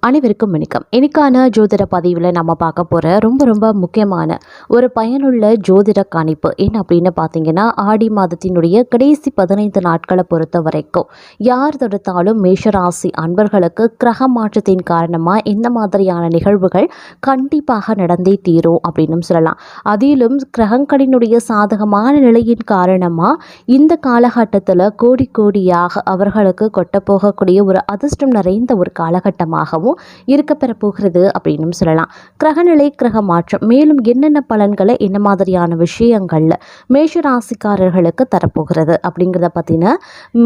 அனைவருக்கும் வணக்கம். இன்னைக்கான ஜோதிட பதிவில் நம்ம பார்க்க போகிற ரொம்ப முக்கியமான ஒரு பயனுள்ள ஜோதிட கணிப்பு என்ன அப்படின்னு பார்த்தீங்கன்னா, ஆடி மாதத்தினுடைய கடைசி 15 நாட்களை பொறுத்த வரைக்கும் யார் தடுத்தாலும் மேஷராசி அன்பர்களுக்கு கிரக மாற்றத்தின் காரணமாக இந்த மாதிரியான நிகழ்வுகள் கண்டிப்பாக நடந்தே தீரும் அப்படின்னு சொல்லலாம். அதிலும் கிரகங்களினுடைய சாதகமான நிலையின் காரணமாக இந்த காலகட்டத்தில் கோடியாக அவர்களுக்கு கொட்டப்போகக்கூடிய ஒரு அதிர்ஷ்டம் நிறைந்த ஒரு காலகட்டமாகவும் இருக்கப்பெற போகிறது அப்படின்னு சொல்லலாம். கிரகநிலை கிரக மாற்றம் மேலும் என்னென்ன பலன்களை என்ன மாதிரியான விஷயங்கள்ல மேஷ ராசிக்காரர்களுக்கு தரப்போகிறது அப்படிங்கிறத பற்றின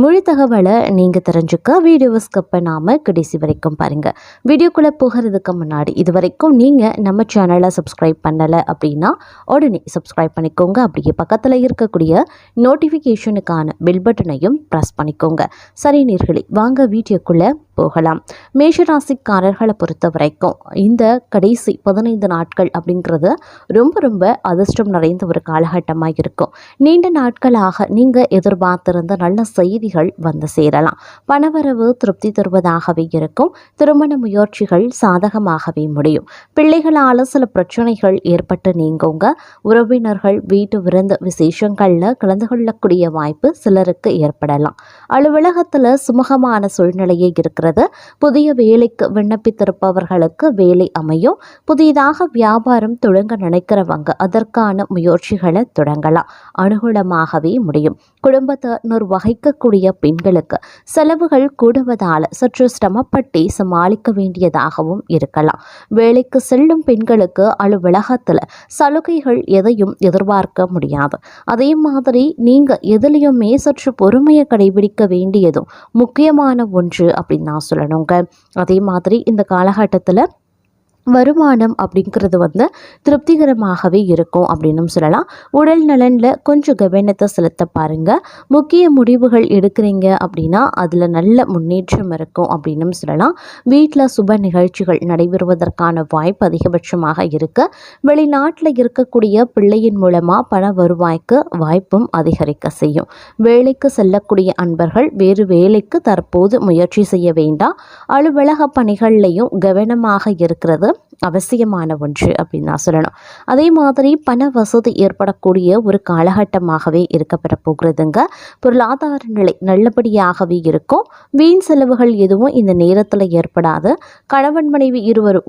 முழு தகவலை நீங்கள் தெரிஞ்சுக்க வீடியோவை ஸ்கிப் பண்ணாம கடைசி வரைக்கும் பாருங்க. வீடியோக்குள்ளே போகிறதுக்கு முன்னாடி இது வரைக்கும் நீங்கள் நம்ம சேனலை சப்ஸ்கிரைப் பண்ணலை அப்படின்னா உடனே சப்ஸ்கிரைப் பண்ணிக்கோங்க. அப்படியே பக்கத்தில் இருக்கக்கூடிய நோட்டிஃபிகேஷனுக்கான பெல் பட்டனையும் ப்ரெஸ் பண்ணிக்கோங்க. சரி நேயர்களே, வாங்க வீடியோக்குள்ளே போகலாம். மேஷராசிக்காரர்களை பொறுத்த வரைக்கும் இந்த கடைசி 15 நாட்கள் அப்படிங்கிறது ரொம்ப அதிர்ஷ்டம் நிறைந்த ஒரு காலகட்டமாக இருக்கும். நீண்ட நாட்களாக நீங்கள் எதிர்பார்த்திருந்த நல்ல செய்திகள் வந்து சேரலாம். பணவரவு திருப்தி தருவதாகவே இருக்கும். திருமண முயற்சிகள் சாதகமாகவே முடியும். பிள்ளைகளால் சில பிரச்சனைகள் ஏற்பட்டு நீங்குங்க. உறவினர்கள் வீட்டு விருந்து விசேஷங்களில் கலந்து கொள்ளக்கூடிய வாய்ப்பு சிலருக்கு ஏற்படலாம். அலுவலகத்தில் சுமூகமான சூழ்நிலையே இருக்கிறது. புதிய வேலைக்கு விண்ணப்பித்திருப்பவர்களுக்கு வேலை அமையும். புதிதாக வியாபாரம் தொடங்க நினைக்கிறவங்க அதற்கான முயற்சிகளை தொடங்கலாம். அனுகூலமாகவே முடியும். குடும்பத்தினர் வகிக்கக்கூடிய பெண்களுக்கு செலவுகள் கூடுவதால் சற்று சிரமப்பட்டு சமாளிக்க வேண்டியதாகவும் இருக்கலாம். வேலைக்கு செல்லும் பெண்களுக்கு அலுவலகத்தில் சலுகைகள் எதையும் எதிர்பார்க்க முடியாது. அதே மாதிரி நீங்க எதுலையுமே சற்று பொறுமையை கடைபிடிக்க வேண்டியதும் முக்கியமான ஒன்று அப்படின்னு நான் சொல்லணுங்க. அதே மாதிரி இந்த காலகட்டத்தில் வருமானம் அப்படிங்கிறது வந்து திருப்திகரமாகவே இருக்கும் அப்படின்னு சொல்லலாம். உடல் நலனில் கொஞ்சம் கவனத்தை செலுத்த பாருங்க. முக்கிய முடிவுகள் எடுக்கிறீங்க அப்படின்னா அதில் நல்ல முன்னேற்றம் இருக்கும் அப்படின்னு சொல்லலாம். வீட்டில் சுப நிகழ்ச்சிகள் நடைபெறுவதற்கான வாய்ப்பு அதிகபட்சமாக இருக்கு. வெளிநாட்டில் இருக்கக்கூடிய பிள்ளையின் மூலமாக பண வருவாய்க்கு வாய்ப்பும் அதிகரிக்க செய்யும். வேலைக்கு செல்லக்கூடிய அன்பர்கள் வேறு வேலைக்கு தற்போது முயற்சி செய்ய வேண்டாம். அலுவலக பணிகள்லையும் கவனமாக இருக்கிறது அவசியமான ஒன்று அப்படின்னு நான் சொல்லணும். அதே மாதிரி பண வசதி ஏற்படக்கூடிய ஒரு காலகட்டமாகவே இருக்கப்பெற போகிறதுங்க. பொருளாதார நிலை நல்லபடியாகவே இருக்கும். வீண் செலவுகள் எதுவும் இந்த நேரத்தில் ஏற்படாது. கணவன் மனைவி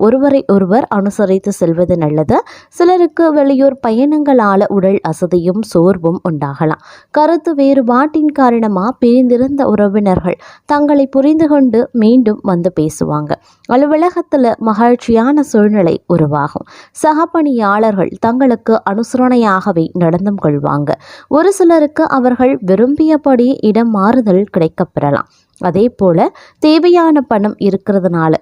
ஒருவரை ஒருவர் அனுசரித்து செல்வது நல்லது. சிலருக்கு வெளியூர் பயணங்களால் உடல் அசதியும் சோர்வும் உண்டாகலாம். கருத்து வேறுபாட்டின் காரணமாக பிரிந்திருந்த உறவினர்கள் தங்களை புரிந்து கொண்டு மீண்டும் வந்து பேசுவாங்க. அலுவலகத்தில் மகிழ்ச்சியான சூழ்நிலை உருவாகும். சக பணியாளர்கள் தங்களுக்கு அனுசரணையாகவே நடந்து கொள்வாங்க. ஒரு சிலருக்கு அவர்கள் விரும்பியபடி இடம் மாறுதல் கிடைக்கப்பெறலாம். அதே போல தேவையான பணம் இருக்கிறதுனால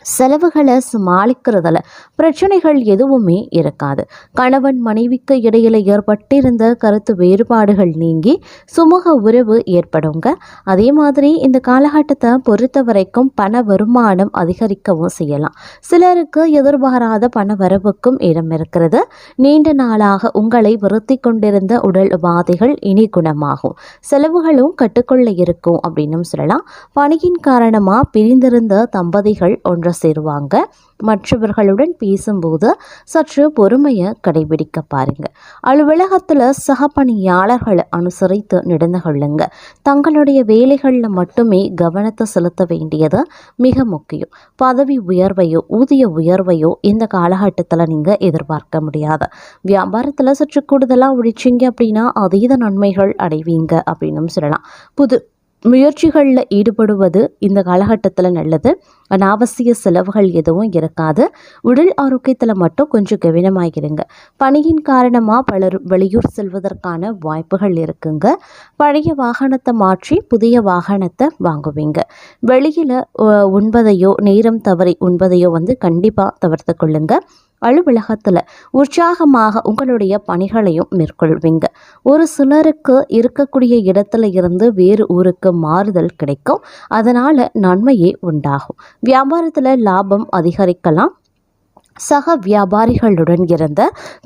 செலவுகளை சமாளிக்கிறதுல பிரச்சனைகள் எதுவுமே இருக்காது. கணவன் மனைவிக்கு இடையில ஏற்பட்டிருந்த கருத்து வேறுபாடுகள் நீங்கி சுமூக உறவு ஏற்படுங்க. அதே மாதிரி இந்த காலகட்டத்தை பொறுத்த வரைக்கும் பண வருமானம் அதிகரிக்கவும் செய்யலாம். சிலருக்கு எதிர்பாராத பண வரவுக்கும் இடம் இருக்கிறது. நீண்ட நாளாக உங்களை வருத்தி கொண்டிருந்த உடல் உபாதைகள் இனி குணமாகும். செலவுகளும் கட்டுக்கொள்ள இருக்கும் அப்படின்னு சொல்லலாம். பணியின் காரணமாக பிரிந்திருந்த தம்பதிகள் ஒன்று சேருவாங்க. மற்றவர்களுடன் பேசும்போது சற்று பொறுமையை கடைபிடிக்க பாருங்க. அலுவலகத்தில் சக பணியாளர்களை அனுசரித்து நடந்து கொள்ளுங்க. தங்களுடைய வேலைகளில் மட்டுமே கவனத்தை செலுத்த வேண்டியது மிக முக்கியம். பதவி உயர்வையோ ஊதிய உயர்வையோ இந்த காலகட்டத்தில் நீங்கள் எதிர்பார்க்க முடியாது. வியாபாரத்தில் சற்று கூடுதலாக உழைச்சிங்க அப்படின்னா அதீத நன்மைகள் அடைவீங்க அப்படின்னு சொல்லலாம். புது முயற்சிகளில் ஈடுபடுவது இந்த காலகட்டத்தில் நல்லது. அனாவசிய செலவுகள் எதுவும் இருக்காது. உடல் ஆரோக்கியத்தில் மட்டும் கொஞ்சம் கவனமாகிருங்க. பணியின் காரணமாக பலர் வெளியூர் செல்வதற்கான வாய்ப்புகள் இருக்குங்க. பழைய வாகனத்தை மாற்றி புதிய வாகனத்தை வாங்குவீங்க. வெளியில் உண்பதையோ நேரம் தவறி உண்பதையோ வந்து கண்டிப்பாக தவிர்த்து கொள்ளுங்க. அலுவலகத்தில் உற்சாகமாக உங்களுடைய பணிகளையும் மேற்கொள்வீங்க. ஒரு சிலருக்கு இருக்கக்கூடிய இடத்துல இருந்து வேறு ஊருக்கு மாறுதல் கிடைக்கும். அதனால் நன்மையே உண்டாகும். வியாபாரத்தில் லாபம் அதிகரிக்கலாம். சக வியாபாரிகளுடன் இருந்த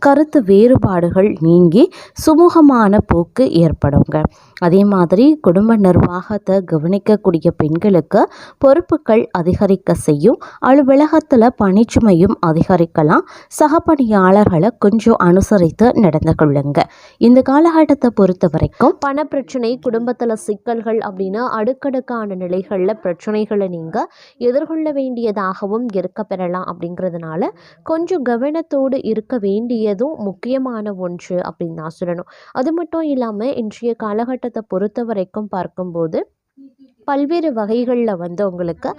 கருத்து வேறுபாடுகள் நீங்கி சுமூகமான போக்கு ஏற்படுங்க. அதே மாதிரி குடும்ப நிர்வாகத்தை கவனிக்கக்கூடிய பெண்களுக்கு பொறுப்புகள் அதிகரிக்க செய்யும். அலுவலகத்தில் பணிச்சுமையும் அதிகரிக்கலாம். சக பணியாளர்களை கொஞ்சம் அனுசரித்து நடந்து கொள்ளுங்க. இந்த காலகட்டத்தை பொறுத்த வரைக்கும் பண பிரச்சனை, குடும்பத்தில் சிக்கல்கள் அப்படின்னா அடுக்கடுக்கான நிலைகளில் பிரச்சனைகளை நீங்கள் எதிர்கொள்ள வேண்டியதாகவும் இருக்க பெறலாம். அப்படிங்கிறதுனால கொஞ்சம் கவனத்தோடு இருக்க வேண்டியதும் முக்கியமான ஒன்று அப்படின்னு நான் சொல்லணும். அது மட்டும் இல்லாமல் இன்றைய காலகட்டத்தை பொறுத்த வரைக்கும் பார்க்கும்போது பல்வேறு வகைகளில் வந்து உங்களுக்கு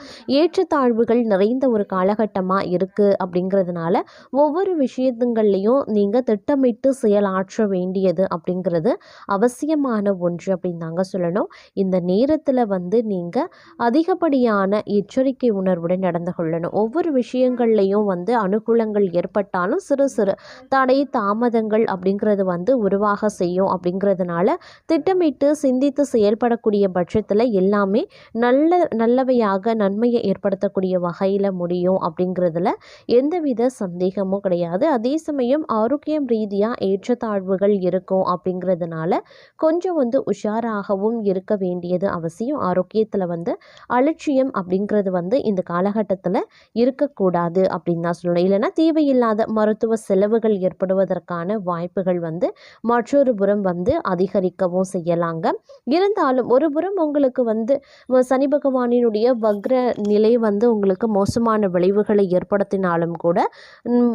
ஏற்றத்தாழ்வுகள் நிறைந்த ஒரு காலகட்டமாக இருக்குது. அப்படிங்கிறதுனால ஒவ்வொரு விஷயத்துங்கள்லையும் நீங்கள் திட்டமிட்டு செயலாற்ற வேண்டியது அப்படிங்கிறது அவசியமான ஒன்று அப்படின்னு தாங்க சொல்லணும். இந்த நேரத்தில் வந்து நீங்கள் அதிகப்படியான எச்சரிக்கை உணர்வுடன் நடந்து கொள்ளணும். ஒவ்வொரு விஷயங்கள்லையும் வந்து அனுகூலங்கள் ஏற்பட்டாலும் சிறு சிறு தடை தாமதங்கள் அப்படிங்கிறது வந்து உருவாக செய்யும். அப்படிங்கிறதுனால திட்டமிட்டு சிந்தித்து செயல்படக்கூடிய பட்சத்தில் எல்லாமே நல்லவையாக நன்மையை ஏற்படுத்தக்கூடிய வகையில் முடியும். அப்படிங்கிறதுல எந்தவித சந்தேகமும் கிடையாது. அதே சமயம் ஆரோக்கியம் ரீதியாக ஏற்றத்தாழ்வுகள் இருக்கும். அப்படிங்கிறதுனால கொஞ்சம் வந்து உஷாராகவும் இருக்க வேண்டியது அவசியம். ஆரோக்கியத்தில் வந்து அலட்சியம் அப்படிங்கிறது வந்து இந்த காலகட்டத்தில் இருக்கக்கூடாது அப்படின்னு தான் சொல்லணும். இல்லைன்னா தேவையில்லாத மருத்துவ செலவுகள் ஏற்படுவதற்கான வாய்ப்புகள் வந்து மற்றொரு புறம் வந்து அதிகரிக்கவும் செய்யலாங்க. இருந்தாலும் ஒரு புறம் உங்களுக்கு வந்து சனி பகவானினுடைய வக்ர நிலை வந்து உங்களுக்கு மோசமான விளைவுகளை ஏற்படுத்தினாலும் கூட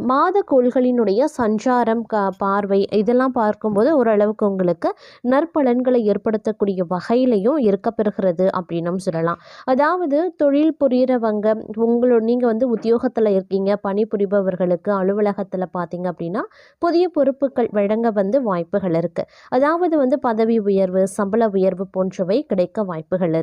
மாத கோள்களினுடைய சஞ்சாரம் பார்வை இதெல்லாம் பார்க்கும்போது ஓரளவுக்கு உங்களுக்கு நற்பலன்களை ஏற்படுத்தக்கூடிய வகையிலையும் இருக்கப்பெறுகிறது அப்படின்னும் சொல்லலாம். அதாவது தொழில் புரிகிறவங்க நீங்கள் வந்து உத்தியோகத்தில் இருக்கீங்க, பணிபுரிபவர்களுக்கு அலுவலகத்தில் பார்த்தீங்க அப்படின்னா புதிய பொறுப்புகள் வழங்க வந்து வாய்ப்புகள் இருக்குது. அதாவது வந்து பதவி உயர்வு, சம்பள உயர்வு போன்றவை கிடைக்க வாய்ப்புகள் இருக்குது.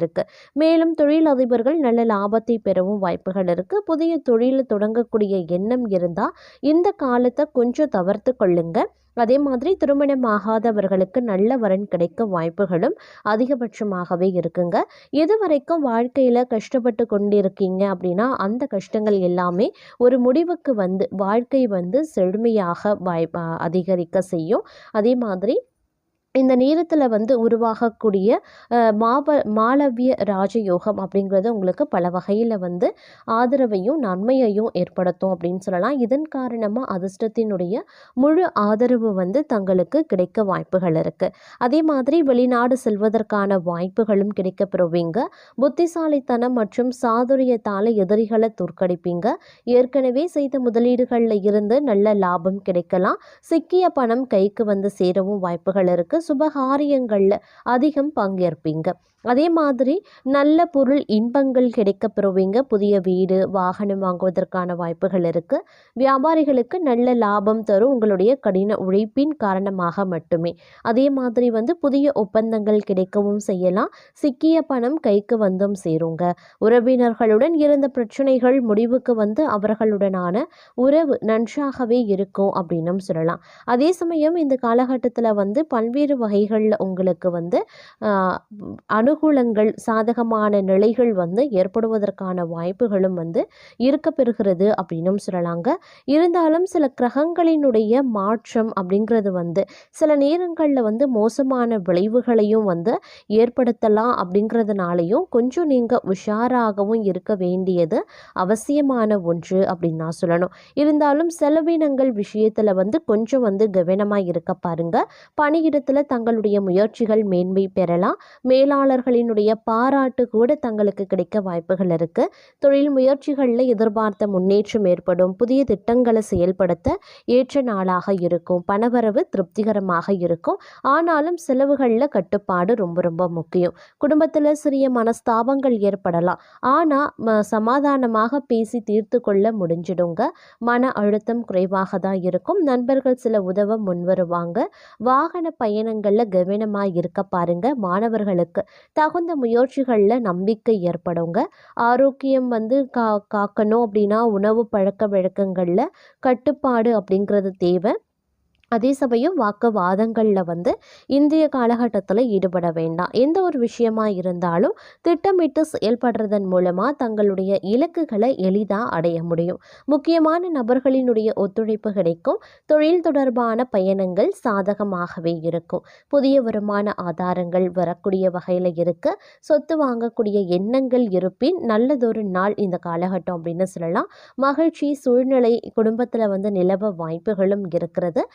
மேலும் தொழிலதிபர்கள் நல்ல லாபத்தை பெறவும் வாய்ப்புகள் இருக்குது. புதிய தொழில் தொடங்கக்கூடிய எண்ணம் இருந்தால் இந்த காலத்தை கொஞ்சம் தவிர்த்து கொள்ளுங்க. அதே மாதிரி திருமணமாகாதவர்களுக்கு நல்ல வரன் கிடைக்க வாய்ப்புகளும் அதிகபட்சமாகவே இருக்குங்க. எது வரைக்கும் வாழ்க்கையில் கஷ்டப்பட்டு கொண்டிருக்கீங்க அப்படின்னா அந்த கஷ்டங்கள் எல்லாமே ஒரு முடிவுக்கு வந்து வாழ்க்கை வந்து செழுமையாக அதிகரிக்க செய்யும். அதே மாதிரி இந்த நேரத்தில் வந்து உருவாகக்கூடிய மாளவிய ராஜயோகம் அப்படிங்கிறது உங்களுக்கு பல வகையில் வந்து ஆதரவையும் நன்மையையும் ஏற்படுத்தும் அப்படின்னு சொல்லலாம். இதன் காரணமாக அதிர்ஷ்டத்தினுடைய முழு ஆதரவு வந்து தங்களுக்கு கிடைக்க வாய்ப்புகள் இருக்குது. அதே மாதிரி வெளிநாடு செல்வதற்கான வாய்ப்புகளும் கிடைக்கப்பெறுவீங்க. புத்திசாலித்தனம் மற்றும் சாதுரியத்தால் எதிரிகளை தோற்கடிப்பீங்க. ஏற்கனவே செய்த முதலீடுகளில் இருந்து நல்ல லாபம் கிடைக்கலாம். சிக்கிய பணம் கைக்கு வந்து சேரவும் வாய்ப்புகள் இருக்குது. சுபகாரியங்களில் அதிகம் பங்கேற்பீங்க. அதே மாதிரி நல்ல பொருள் இன்பங்கள் கிடைக்க பெறுவீங்க. புதிய வீடு, வாகனம் வாங்குவதற்கான வாய்ப்புகள் இருக்குது. வியாபாரிகளுக்கு நல்ல லாபம் தரும் உங்களுடைய கடின உழைப்பின் காரணமாக மட்டுமே. அதே மாதிரி வந்து புதிய ஒப்பந்தங்கள் கிடைக்கவும் செய்யலாம். சிக்கிய பணம் கைக்கு வந்தும் சேருங்க. உறவினர்களுடன் இருந்த பிரச்சனைகள் முடிவுக்கு வந்து அவர்களுடனான உறவு நன்றாகவே இருக்கும் அப்படின்னும் சொல்லலாம். அதே சமயம் இந்த காலகட்டத்தில் வந்து பல்வேறு வகைகளில் உங்களுக்கு வந்து அனுகூலங்கள், சாதகமான நிலைகள் வந்து ஏற்படுவதற்கான வாய்ப்புகளும் வந்து இருக்கப்பெறுகிறது அப்படின்னும் சொல்லலாங்க. இருந்தாலும் சில கிரகங்களினுடைய மாற்றம் அப்படிங்கிறது வந்து சில நேரங்களில் வந்து மோசமான விளைவுகளையும் வந்து ஏற்படுத்தலாம். அப்படிங்கிறதுனாலையும் கொஞ்சம் நீங்கள் உஷாராகவும் இருக்க வேண்டியது அவசியமான ஒன்று அப்படின்னு நான் சொல்லணும். இருந்தாலும் செலவினங்கள் விஷயத்தில் வந்து கொஞ்சம் வந்து கவனமாக இருக்க பாருங்க. பணியிடத்தில் தங்களுடைய முயற்சிகள் மேன்மை பெறலாம். மேலாளர்களினுடைய பாராட்டு கூட தங்களுக்கு கிடைக்க வாய்ப்புகள் இருக்கு. தொழில் முயற்சிகளில் எதிர்பார்த்த முன்னேற்றம் ஏற்படும். புதிய திட்டங்களை செயல்படுத்த ஏற்ற நாளாக இருக்கும். பணவரவு திருப்திகரமாக இருக்கும். ஆனாலும் செலவுகளில் கட்டுப்பாடு ரொம்ப ரொம்ப முக்கியம். குடும்பத்தில் சிறிய மனஸ்தாபங்கள் ஏற்படலாம். ஆனால் சமாதானமாக பேசி தீர்த்து கொள்ள முடிஞ்சிடுங்க. மன அழுத்தம் குறைவாக தான் இருக்கும். நண்பர்கள் சில உதவ முன்வருவாங்க. வாகன பயணங்களில் கவனமாக இருக்க பாருங்க. மாணவர்களுக்கு தகுந்த முயற்சிகளில் நம்பிக்கை ஏற்படுங்க. ஆரோக்கியம் வந்து காக்கணும் அப்படின்னா உணவு பழக்க வழக்கங்களில் கட்டுப்பாடு அப்படிங்கிறது தேவை. அதே சமயம் வாக்குவாதங்களில் இந்திய காலகட்டத்தில் ஈடுபட வேண்டாம். எந்த ஒரு விஷயமா இருந்தாலும் திட்டமிட்டு செயல்படுறதன் மூலமாக தங்களுடைய இலக்குகளை எளிதாக அடைய முடியும். முக்கியமான நபர்களினுடைய ஒத்துழைப்பு கிடைக்கும். தொழில் தொடர்பான பயணங்கள் சாதகமாகவே இருக்கும். புதிய வருமான ஆதாரங்கள் வரக்கூடிய வகையில் இருக்கு. சொத்து வாங்கக்கூடிய எண்ணங்கள் இருப்பின் நல்லதொரு நாள் இந்த காலகட்டம் அப்படின்னு சொல்லலாம். மகிழ்ச்சி சூழ்நிலை குடும்பத்தில் நிலவ வாய்ப்புகளும் இருக்கிறது.